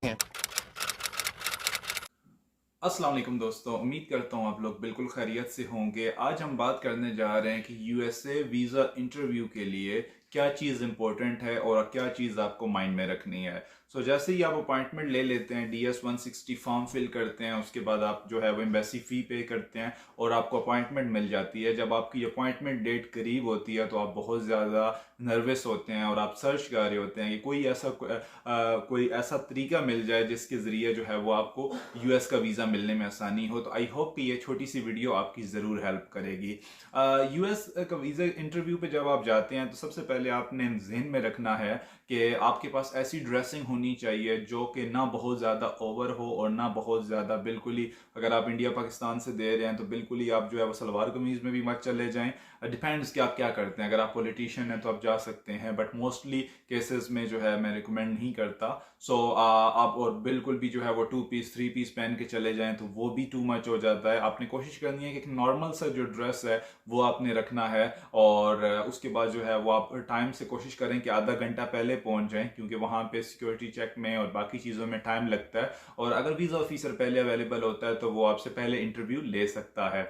हैं। अस्सलाम वालेकुम दोस्तों, उम्मीद करता हूँ आप लोग बिल्कुल खैरियत से होंगे। आज हम बात करने जा रहे हैं कि यूएसए वीज़ा इंटरव्यू के लिए क्या चीज़ इंपॉर्टेंट है और क्या चीज़ आपको माइंड में रखनी है। जैसे ही आप अपॉइंटमेंट ले लेते हैं, DS-160 फॉर्म फिल करते हैं, उसके बाद आप जो है वो एम्बेसी फ़ी पे करते हैं और आपको अपॉइंटमेंट मिल जाती है। जब आपकी अपॉइंटमेंट डेट करीब होती है तो आप बहुत ज़्यादा नर्वस होते हैं और आप सर्च कर रहे होते हैं कि कोई ऐसा तरीका मिल जाए जिसके ज़रिए जो है वो आपको यूएस का वीज़ा मिलने में आसानी हो। तो आई होप कि ये छोटी सी वीडियो आपकी ज़रूर हेल्प करेगी। यूएस का वीज़ा इंटरव्यू पे जब आप जाते हैं तो सबसे पहले आपने जहन में रखना है कि आपके पास ऐसी ड्रेसिंग होनी चाहिए जो कि ना बहुत ज़्यादा ओवर हो और ना बहुत ज़्यादा बिल्कुल ही, अगर आप इंडिया पाकिस्तान से दे रहे हैं तो बिल्कुल ही आप जो है वो सलवार कमीज़ में भी मत चले जाएं। डिपेंड्स कि आप क्या करते हैं। अगर आप पॉलिटिशियन हैं तो आप जा सकते हैं, बट मोस्टली केसेस में जो है मैं रिकमेंड नहीं करता। आप और बिल्कुल भी जो है वो 2 पीस 3 पीस पहन के चले जाएं तो वो भी टू मच हो जाता है। आपने कोशिश करनी है कि एक नॉर्मल सा जो ड्रेस है वो आपने रखना है और उसके बाद जो है वो आप टाइम से कोशिश करें कि आधा घंटा पहले पहुंच जाएं, क्योंकि वहां पे सिक्योरिटी चेक में और बाकी चीज़ों में टाइम लगता है। और अगर वीज़ा ऑफिसर पहले अवेलेबल होता है तो वो आपसे पहले इंटरव्यू ले सकता है।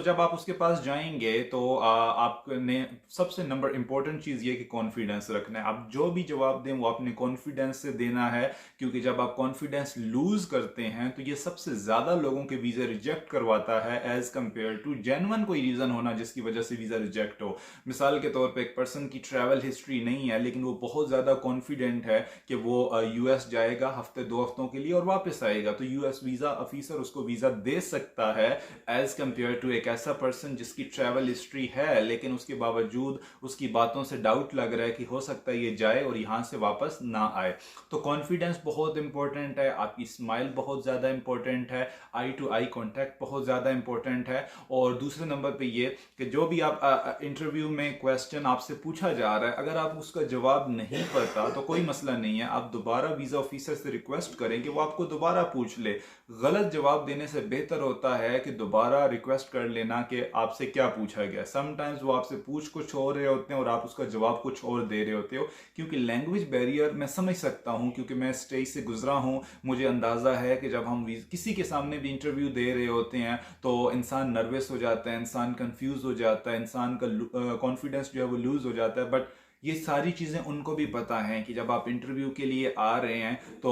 जब आप उसके पास जाएंगे तो आपने सबसे नंबर इंपॉर्टेंट चीज़ ये कि कॉन्फिडेंस रखना है। आप जो भी जवाब दें वो अपने कॉन्फिडेंस से देना है, क्योंकि जब आप कॉन्फिडेंस लूज करते हैं तो ये सबसे ज़्यादा लोगों के वीज़ा रिजेक्ट करवाता है एज कंपेयर टू जेन्युइन कोई रीज़न होना जिसकी वजह से वीज़ा रिजेक्ट हो। मिसाल के तौर पे एक पर्सन की ट्रैवल हिस्ट्री नहीं है लेकिन वो बहुत ज़्यादा कॉन्फिडेंट है कि वो यूएस जाएगा हफ्ते 2 हफ्तों के लिए और वापस आएगा, तो यूएस वीज़ा ऑफिसर उसको वीज़ा दे सकता है एज कंपेयर टू एक ऐसा पर्सन जिसकी ट्रैवल हिस्ट्री है लेकिन उसके बावजूद उसकी बातों से डाउट लग रहा है कि हो सकता है ये जाए और यहाँ से वापस ना आए। तो कॉन्फिडेंस बहुत इंपॉर्टेंट है, आपकी स्माइल बहुत ज़्यादा इंपॉर्टेंट है, आई टू आई कॉन्टैक्ट बहुत ज़्यादा इंपॉर्टेंट है। और दूसरे नंबर पे ये कि जो भी आप इंटरव्यू में क्वेश्चन आपसे पूछा जा रहा है, अगर आप उसका जवाब नहीं पता तो कोई मसला नहीं है, आप दोबारा वीज़ा ऑफिसर से रिक्वेस्ट करें कि वो आपको दोबारा पूछ ले। गलत जवाब देने से बेहतर होता है कि दोबारा रिक्वेस्ट कर लेना कि आपसे क्या पूछा गया। समटाइम्स वो आपसे पूछ कुछ और रहे होते हैं और आप उसका जवाब कुछ और दे रहे होते हो, क्योंकि लैंग्वेज बैरियर मैं समझ सकता हूँ, क्योंकि मैं स्टेज से गुजरा हूँ। मुझे अंदाज़ा है कि जब हम किसी के सामने भी इंटरव्यू दे रहे होते हैं तो इंसान नर्वस हो जाता है, इंसान कंफ्यूज हो जाता है, इंसान का कॉन्फिडेंस जो है वो लूज हो जाता है। बट ये सारी चीज़ें उनको भी पता है कि जब आप इंटरव्यू के लिए आ रहे हैं तो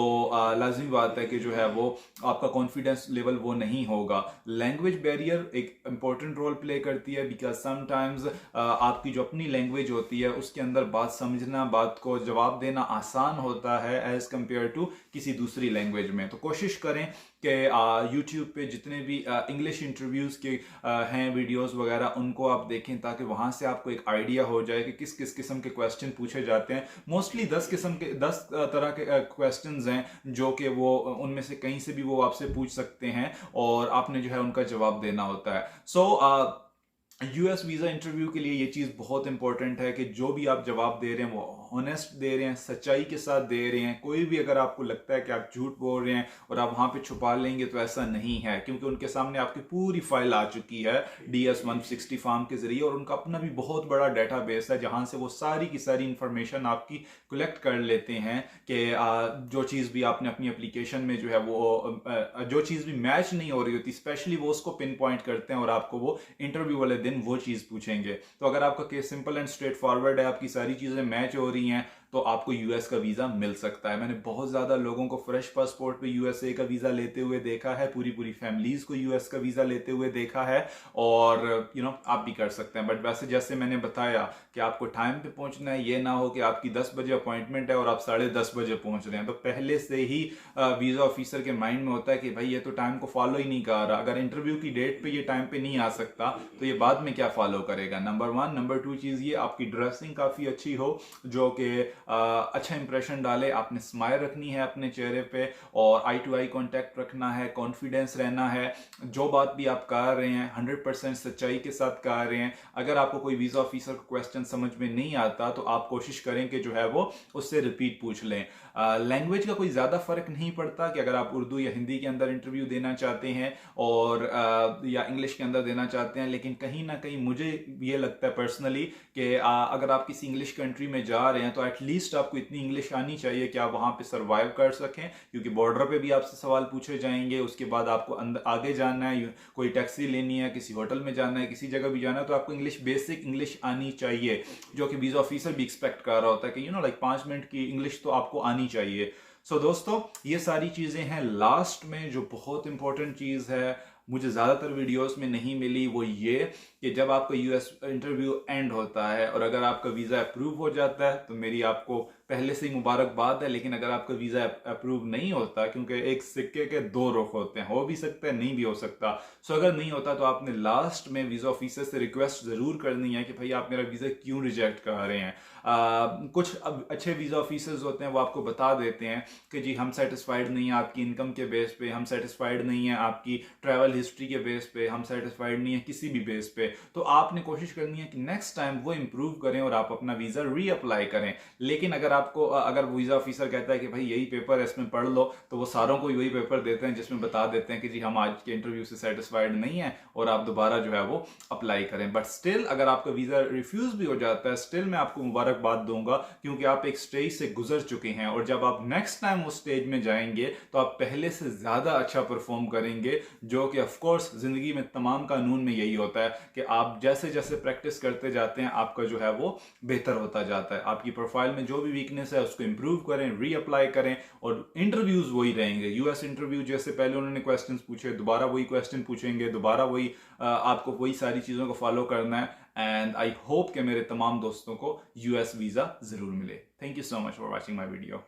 लाजमी बात है कि जो है वो आपका कॉन्फिडेंस लेवल वो नहीं होगा। लैंग्वेज बैरियर एक इंपॉर्टेंट रोल प्ले करती है, बिकॉज समटाइम्स आपकी जो अपनी लैंग्वेज होती है उसके अंदर बात समझना, बात को जवाब देना आसान होता है एज कंपेयर टू किसी दूसरी लैंग्वेज में। तो कोशिश करें कि यूट्यूब पे जितने भी इंग्लिश इंटरव्यूज़ के हैं वीडियोस वगैरह उनको आप देखें, ताकि वहाँ से आपको एक आइडिया हो जाए कि किस किस किस्म के क्वेश्चन पूछे जाते हैं। मोस्टली 10 तरह के क्वेश्चंस हैं जो कि वो उनमें से कहीं से भी वो आपसे पूछ सकते हैं और आपने जो है उनका जवाब देना होता है। यूएस वीज़ा इंटरव्यू के लिए ये चीज़ बहुत इंपॉर्टेंट है कि जो भी आप जवाब दे रहे हैं वो ऑनेस्ट दे रहे हैं, सच्चाई के साथ दे रहे हैं। कोई भी अगर आपको लगता है कि आप झूठ बोल रहे हैं और आप वहाँ पे छुपा लेंगे तो ऐसा नहीं है, क्योंकि उनके सामने आपकी पूरी फाइल आ चुकी है DS-160 फॉर्म के जरिए और उनका अपना भी बहुत बड़ा डेटाबेस है जहाँ से वो सारी की सारी इंफॉर्मेशन आपकी कलेक्ट कर लेते हैं कि जो चीज़ भी आपने अपनी एप्लीकेशन में जो है वो जो चीज़ भी मैच नहीं हो रही होती, स्पेशली वो उसको पिन पॉइंट करते हैं और आपको वो इंटरव्यू वाले दिन वो चीज़ पूछेंगे। तो अगर आपका case simple and straight forward है, आपकी सारी चीज़ें मैच हो रही हैं, तो आपको यूएस का वीज़ा मिल सकता है। मैंने बहुत ज़्यादा लोगों को फ्रेश पासपोर्ट पे यूएसए का वीज़ा लेते हुए देखा है, पूरी पूरी फैमिलीज़ को यूएस का वीज़ा लेते हुए देखा है और आप भी कर सकते हैं। बट वैसे जैसे मैंने बताया कि आपको टाइम पे पहुंचना है, ये ना हो कि आपकी 10 बजे अपॉइंटमेंट है और आप 10:30 बजे पहुंच रहे हैं। तो पहले से ही वीज़ा ऑफिसर के माइंड में होता है कि भाई ये तो टाइम को फॉलो ही नहीं कर रहा, अगर इंटरव्यू की डेट पे ये टाइम पे नहीं आ सकता तो ये बाद में क्या फॉलो करेगा। नंबर 1। नंबर 2 चीज़ ये, आपकी ड्रेसिंग काफ़ी अच्छी हो जो कि अच्छा इंप्रेशन डाले। आपने स्माइल रखनी है अपने चेहरे पे और आई टू आई कांटेक्ट रखना है, कॉन्फिडेंस रहना है। जो बात भी आप कर रहे हैं 100% सच्चाई के साथ कर रहे हैं। अगर आपको कोई वीज़ा ऑफिसर का क्वेश्चन समझ में नहीं आता तो आप कोशिश करें कि जो है वो उससे रिपीट पूछ लें। लैंग्वेज का कोई ज़्यादा फ़र्क नहीं पड़ता कि अगर आप उर्दू या हिंदी के अंदर इंटरव्यू देना चाहते हैं और या इंग्लिश के अंदर देना चाहते हैं, लेकिन कहीं ना कहीं मुझे ये लगता है पर्सनली कि अगर आप किसी इंग्लिश कंट्री में जा रहे हैं तो एटलीस्ट आपको इतनी इंग्लिश आनी चाहिए कि आप वहाँ पे सर्वाइव कर सकें, क्योंकि बॉर्डर पे भी आपसे सवाल पूछे जाएंगे। उसके बाद आपको अंदर आगे जाना है, कोई टैक्सी लेनी है, किसी होटल में जाना है, किसी जगह भी जाना है, तो आपको इंग्लिश बेसिक इंग्लिश आनी चाहिए, जो कि वीज़ा ऑफिसर भी एक्सपेक्ट कर रहा होता है कि लाइक 5 मिनट की इंग्लिश तो आपको आनी चाहिए। दोस्तों, ये सारी चीज़ें हैं। लास्ट में जो बहुत इंपॉर्टेंट चीज़ है, मुझे ज़्यादातर वीडियोस में नहीं मिली, वो ये कि जब आपका यूएस इंटरव्यू एंड होता है और अगर आपका वीज़ा अप्रूव हो जाता है तो मेरी आपको पहले से ही मुबारकबाद है। लेकिन अगर आपका वीज़ा अप्रूव नहीं होता, क्योंकि एक सिक्के के दो रुख होते हैं, हो भी सकता है, नहीं भी हो सकता। अगर नहीं होता तो आपने लास्ट में वीज़ा ऑफिसर से रिक्वेस्ट ज़रूर करनी है कि भाई आप मेरा वीज़ा क्यों रिजेक्ट कर रहे हैं। कुछ अच्छे वीज़ा ऑफिसर्स होते हैं, वो आपको बता देते हैं कि जी हम सेटिस्फाइड नहीं है आपकी इनकम के बेस पे, हम सेटिस्फाइड नहीं है आपकी ट्रैवल हिस्ट्री के बेस पे, हम सेटिस्फाइड नहीं है किसी भी बेस पे। तो आपने कोशिश करनी है कि नेक्स्ट टाइम वो इंप्रूव करें और आप अपना वीज़ा रीअप्लाई करें। लेकिन अगर वीज़ा ऑफिसर कहता है कि भाई यही पेपर है, इसमें पढ़ लो, तो वो सारों को वही पेपर देते हैं जिसमें बता देते हैं कि जी हम आज के इंटरव्यू से सेटिस्फाइड नहीं है और आप दोबारा जो है वो अप्लाई करें। बट स्टिल अगर आपका वीज़ा रिफ्यूज भी हो जाता है, स्टिल मैं आपको मुबारकबाद दूंगा, क्योंकि आप एक स्टेज से गुजर चुके हैं और जब आप नेक्स्ट टाइम उस स्टेज में जाएंगे तो आप पहले से ज़्यादा अच्छा परफॉर्म करेंगे, जो कि ऑफ कोर्स ज़िंदगी में तमाम कानून में यही होता है कि आप जैसे जैसे प्रैक्टिस करते जाते हैं आपका जो है वो बेहतर होता जाता है। आपकी प्रोफाइल में जो भी वीकनेस है उसको इंप्रूव करें, रीअप्लाई करें, और इंटरव्यूज वही रहेंगे। यूएस इंटरव्यू जैसे पहले उन्होंने क्वेश्चंस पूछे, दोबारा वही क्वेश्चन पूछेंगे, दोबारा वही आपको वही सारी चीज़ों को फॉलो करना है। एंड आई होप कि मेरे तमाम दोस्तों को यूएस वीज़ा ज़रूर मिले। Thank you so much for watching my video.